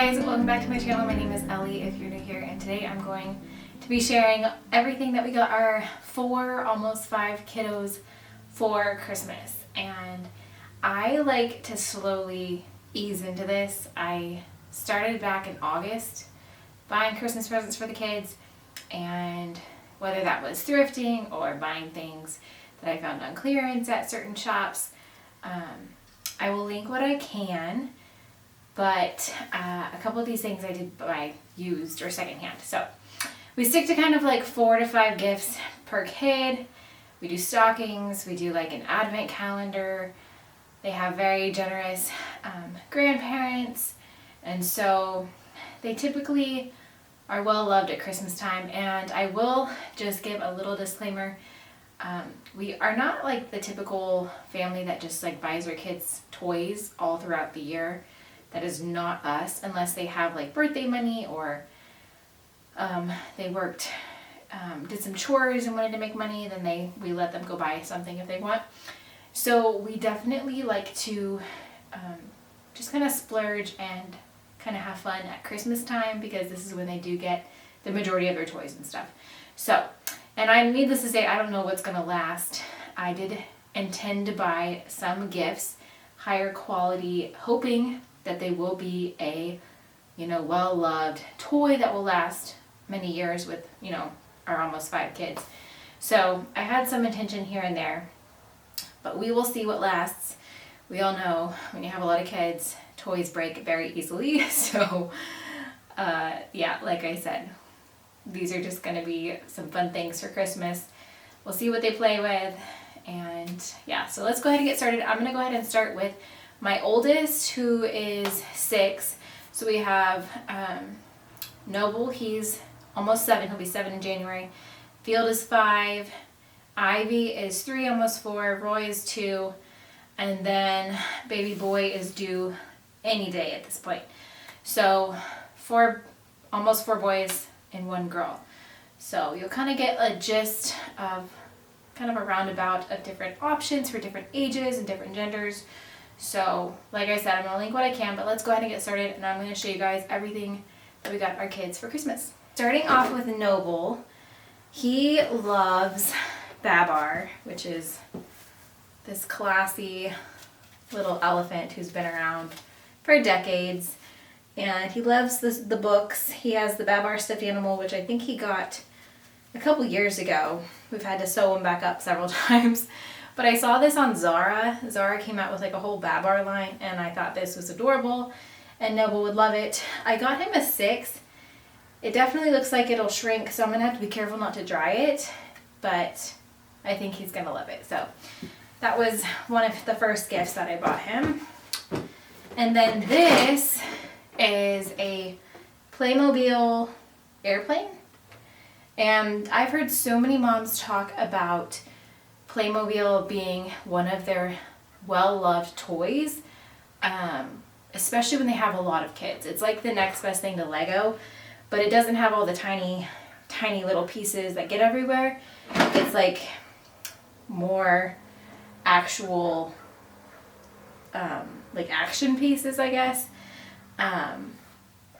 guys, welcome back to my channel. My name is Ellie if you're new here, and today I'm going to be sharing everything that we got our 4, almost 5 kiddos for Christmas. And I like to slowly ease into this. I started back in August buying Christmas presents for the kids, and whether that was thrifting or buying things that I found on clearance at certain shops, I will link what I can. But a couple of these things I did buy used or secondhand. So we stick to kind of like 4 to 5 gifts per kid. We do stockings, we do like an advent calendar. They have very generous grandparents, and so they typically are well loved at Christmas time. And I will just give a little disclaimer. We are not like the typical family that just like buys their kids toys all throughout the year. That is not us, unless they have like birthday money or they worked, did some chores and wanted to make money, then we let them go buy something if they want. So we definitely like to just kind of splurge and kind of have fun at Christmas time, because this is when they do get the majority of their toys and stuff. So, and I needless to say, I don't know what's going to last. I did intend to buy some gifts, higher quality, hoping that they will be a, well-loved toy that will last many years with, our almost 5 kids. So I had some intention here and there, but we will see what lasts. We all know when you have a lot of kids, toys break very easily. So, like I said, these are just going to be some fun things for Christmas. We'll see what they play with. And so let's go ahead and get started. I'm going to go ahead and start with my oldest, who is 6. So we have Noble, he's almost 7. He'll be 7 in January. Field is 5. Ivy is 3, almost 4. Roy is 2. And then baby boy is due any day at this point. So almost 4 boys and 1 girl. So you'll kind of get a gist of kind of a roundabout of different options for different ages and different genders. So, like I said, I'm going to link what I can, but let's go ahead and get started, and I'm going to show you guys everything that we got our kids for Christmas. Starting off with Noble, he loves Babar, which is this classy little elephant who's been around for decades, and he loves the books. He has the Babar stuffed animal, which I think he got a couple years ago. We've had to sew him back up several times. But I saw this on Zara. Zara came out with like a whole Babar line, and I thought this was adorable and Noble would love it. I got him a 6. It definitely looks like it'll shrink, so I'm going to have to be careful not to dry it, but I think he's going to love it. So that was one of the first gifts that I bought him. And then this is a Playmobil airplane. And I've heard so many moms talk about Playmobil being one of their well-loved toys, especially when they have a lot of kids. It's like the next best thing to Lego, but it doesn't have all the tiny little pieces that get everywhere. It's like more actual, like action pieces, I guess. I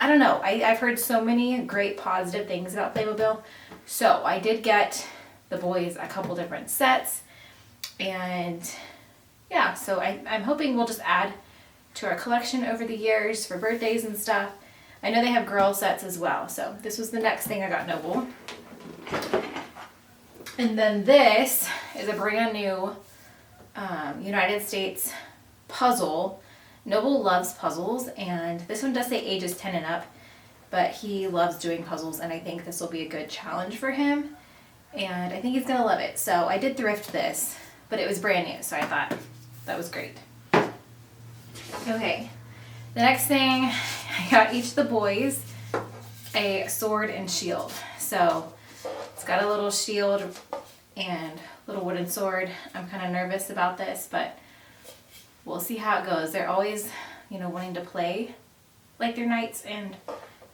don't know. I've heard so many great positive things about Playmobil. So I did get the boys a couple different sets, and so I'm hoping we'll just add to our collection over the years for birthdays and stuff. I know they have girl sets as well, so this was the next thing I got Noble. And then this is a brand new United States puzzle. Noble loves puzzles, and this one does say ages 10 and up, but he loves doing puzzles, and I think this will be a good challenge for him. And I think he's going to love it. So I did thrift this, but it was brand new, so I thought that was great. Okay, the next thing, I got each of the boys a sword and shield. So it's got a little shield and little wooden sword. I'm kind of nervous about this, but we'll see how it goes. They're always, wanting to play like they're knights and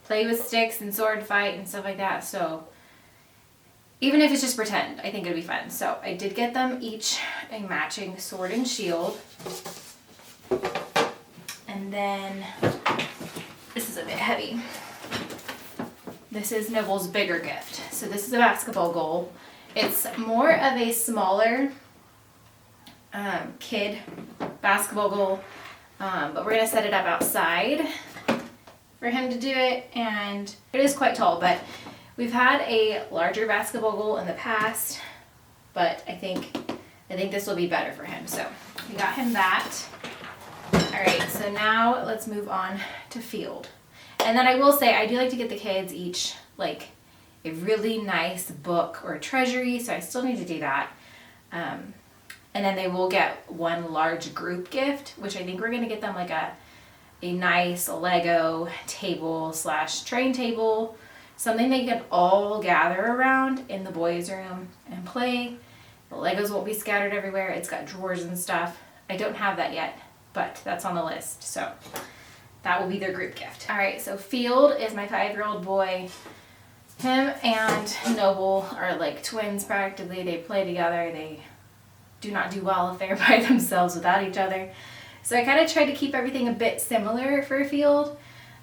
play with sticks and sword fight and stuff like that. So even if it's just pretend, I think it'd be fun. So I did get them each a matching sword and shield. And then this is is a bit heavy. This is Noble's bigger gift. So this is a basketball goal. It's more of a smaller kid basketball goal, but we're gonna set it up outside for him to do it, and it is quite tall, but we've had a larger basketball goal in the past, but I think this will be better for him. So we got him that. All right, so now let's move on to field. And then I will say, I do like to get the kids each like a really nice book or a treasury, so I still need to do that. And then they will get one large group gift, which I think we're gonna get them like a nice Lego table / train table, something they can all gather around in the boys' room and play. The Legos won't be scattered everywhere. It's got drawers and stuff. I don't have that yet, but that's on the list. So that will be their group gift. All right, so Field is my 5-year-old boy. Him and Noble are like twins practically. They play together. They do not do well if they're by themselves without each other. So I kind of tried to keep everything a bit similar for Field.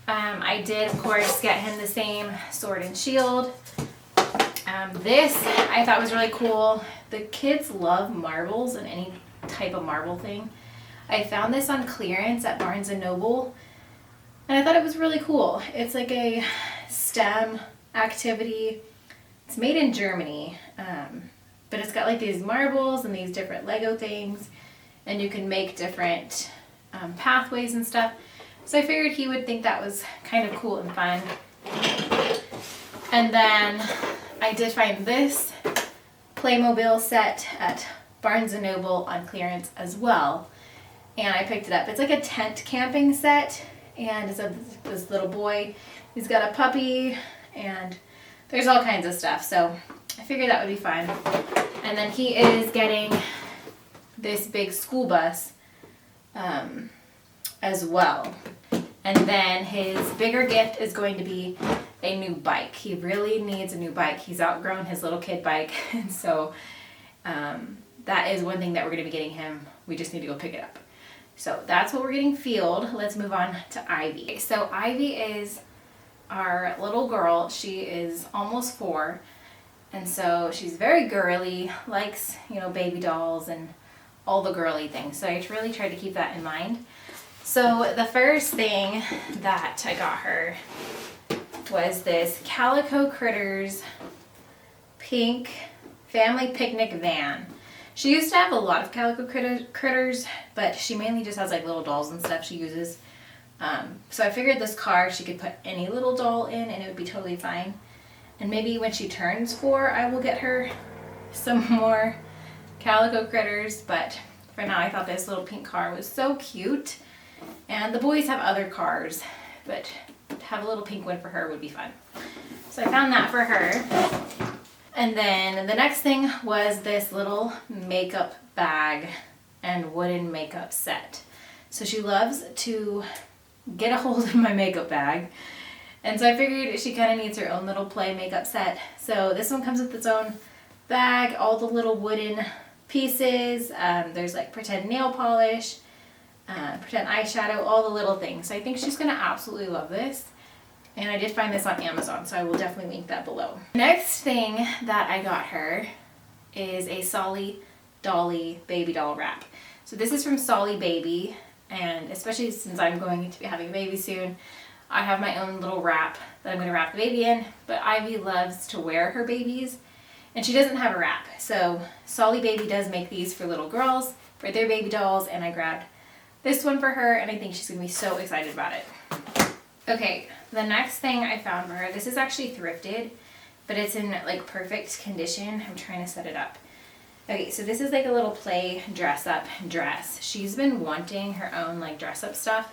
I did, of course, get him the same sword and shield. This I thought was really cool. The kids love marbles and any type of marble thing. I found this on clearance at Barnes & Noble, and I thought it was really cool. It's like a STEM activity. It's made in Germany, but it's got like these marbles and these different Lego things, and you can make different pathways and stuff. So I figured he would think that was kind of cool and fun. And then I did find this Playmobil set at Barnes & Noble on clearance as well, and I picked it up. It's like a tent camping set, and it's this little boy. He's got a puppy, and there's all kinds of stuff, so I figured that would be fun. And then he is getting this big school bus as well. And then his bigger gift is going to be a new bike. He really needs a new bike. He's outgrown his little kid bike, and so that is one thing that we're going to be getting him. We just need to go pick it up. So that's what we're getting Field. Let's move on to Ivy. So Ivy is our little girl. She is almost 4, and so she's very girly, likes, baby dolls and all the girly things. So I really tried to keep that in mind. So the first thing that I got her was this Calico Critters pink family picnic van. She used to have a lot of Calico Critters, but she mainly just has like little dolls and stuff she uses. So I figured this car she could put any little doll in and it would be totally fine. And maybe when she turns 4, I will get her some more Calico Critters, but for now I thought this little pink car was so cute. And the boys have other cars, but to have a little pink one for her would be fun. So I found that for her. And then the next thing was this little makeup bag and wooden makeup set. So she loves to get a hold of my makeup bag. And so I figured she kind of needs her own little play makeup set. So this one comes with its own bag, all the little wooden pieces. There's like pretend nail polish, pretend eyeshadow, all the little things. So I think she's going to absolutely love this. And I did find this on Amazon, so I will definitely link that below. Next thing that I got her is a Solly Dolly baby doll wrap. So this is from Solly Baby, and especially since I'm going to be having a baby soon, I have my own little wrap that I'm going to wrap the baby in, but Ivy loves to wear her babies, and she doesn't have a wrap. So Solly Baby does make these for little girls, for their baby dolls, and I grabbed this one for her, and I think she's going to be so excited about it. Okay, the next thing I found for her, this is actually thrifted, but it's in like perfect condition. I'm trying to set it up. Okay, so this is like a little play dress-up dress. She's been wanting her own like dress-up stuff,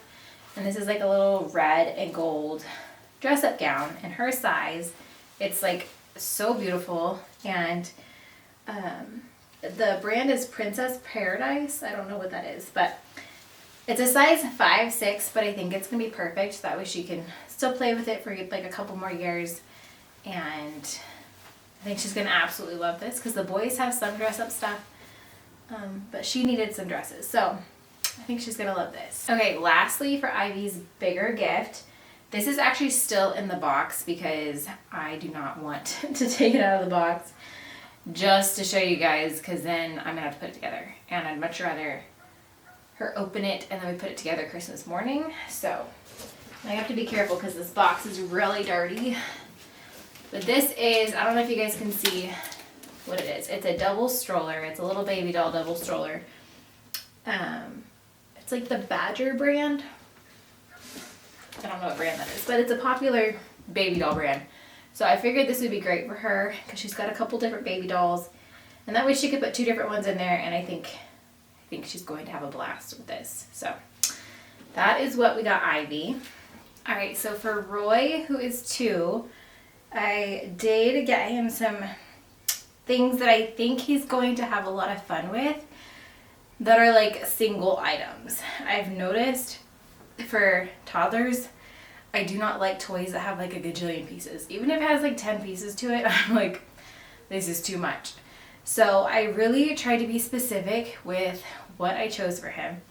and this is like a little red and gold dress-up gown, and her size, it's like so beautiful, and the brand is Princess Paradise. I don't know what that is, but it's a size 5'6", but I think it's gonna be perfect. That way she can still play with it for like a couple more years, and I think she's gonna absolutely love this because the boys have some dress-up stuff, but she needed some dresses, so I think she's gonna love this. Okay, lastly for Ivy's bigger gift, This is actually still in the box because I do not want to take it out of the box just to show you guys, because then I'm gonna have to put it together, and I'd much rather her open it and then we put it together Christmas morning. So I have to be careful because this box is really dirty. But this is, I don't know if you guys can see what it is. It's a double stroller. It's a little baby doll double stroller. It's like the Badger brand. I don't know what brand that is, but it's a popular baby doll brand. So I figured this would be great for her because she's got a couple different baby dolls, and that way she could put 2 different ones in there, and I think she's going to have a blast with this. So that is what we got Ivy. All right, so for Roy, who is 2, I did get him some things that I think he's going to have a lot of fun with that are like single items. I've noticed for toddlers, I do not like toys that have like a gajillion pieces. Even if it has like 10 pieces to it, I'm like, this is too much. So I really tried to be specific with what I chose for him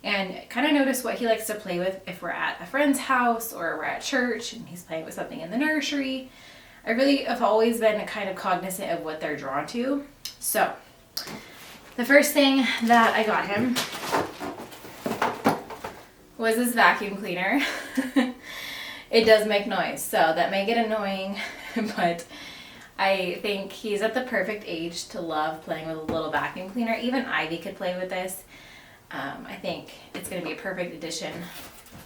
and kind of notice what he likes to play with if we're at a friend's house or we're at church and he's playing with something in the nursery. I really have always been kind of cognizant of what they're drawn to. So the first thing that I got him was this vacuum cleaner. It does make noise, so that may get annoying, but I think he's at the perfect age to love playing with a little vacuum cleaner. Even Ivy could play with this. I think it's going to be a perfect addition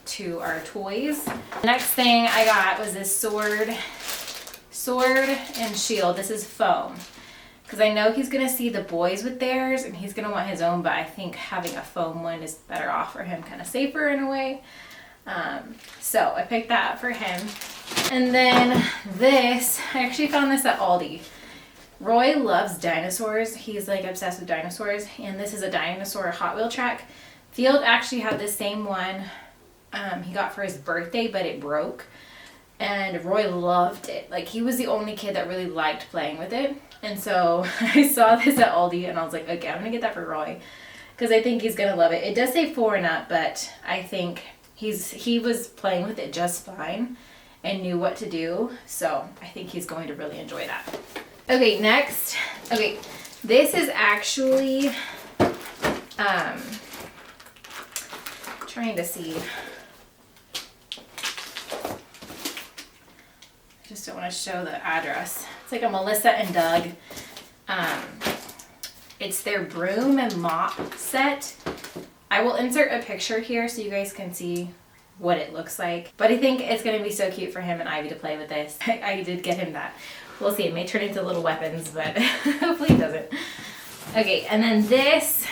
to our toys. The next thing I got was this sword and shield. This is foam, because I know he's going to see the boys with theirs and he's going to want his own, but I think having a foam one is better off for him, kind of safer in a way. So I picked that up for him. And then this, I actually found this at Aldi. Roy loves dinosaurs. He's like obsessed with dinosaurs, and this is a dinosaur Hot Wheel track. Field actually had the same one he got for his birthday, but it broke. And Roy loved it. Like, he was the only kid that really liked playing with it. And so I saw this at Aldi and I was like, okay, I'm gonna get that for Roy because I think he's gonna love it. It does say 4 and up, but I think he was playing with it just fine and knew what to do. So I think he's going to really enjoy that. Okay, next. Okay, this is actually trying to see. I just don't want to show the address. It's like a Melissa and Doug. It's their broom and mop set. I will insert a picture here so you guys can see what it looks like. But I think it's going to be so cute for him and Ivy to play with this. I did get him that. We'll see. It may turn into little weapons, but hopefully it doesn't. Okay, and then this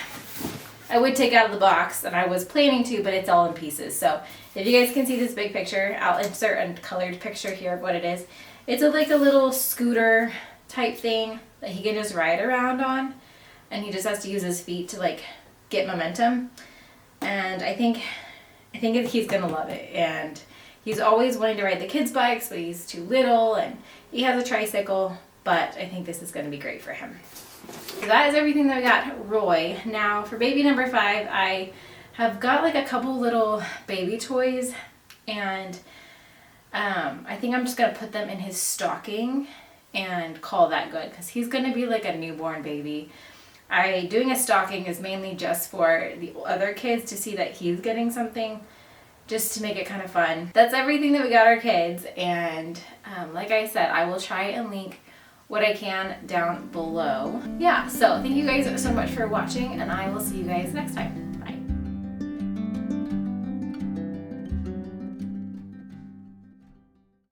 I would take out of the box, and I was planning to, but it's all in pieces. So if you guys can see this big picture, I'll insert a colored picture here of what it is. It's like a little scooter type thing that he can just ride around on, and he just has to use his feet to like get momentum. And I think he's gonna love it. And he's always wanting to ride the kids' bikes, but he's too little, and he has a tricycle. But I think this is gonna be great for him. So that is everything that I got Roy. Now for baby number 5, I have got like a couple little baby toys, and I think I'm just gonna put them in his stocking and call that good, because he's gonna be like a newborn baby. Doing a stocking is mainly just for the other kids to see that he's getting something, just to make it kind of fun. That's everything that we got our kids, and like I said, I will try and link what I can down below. Yeah, so thank you guys so much for watching, and I will see you guys next time.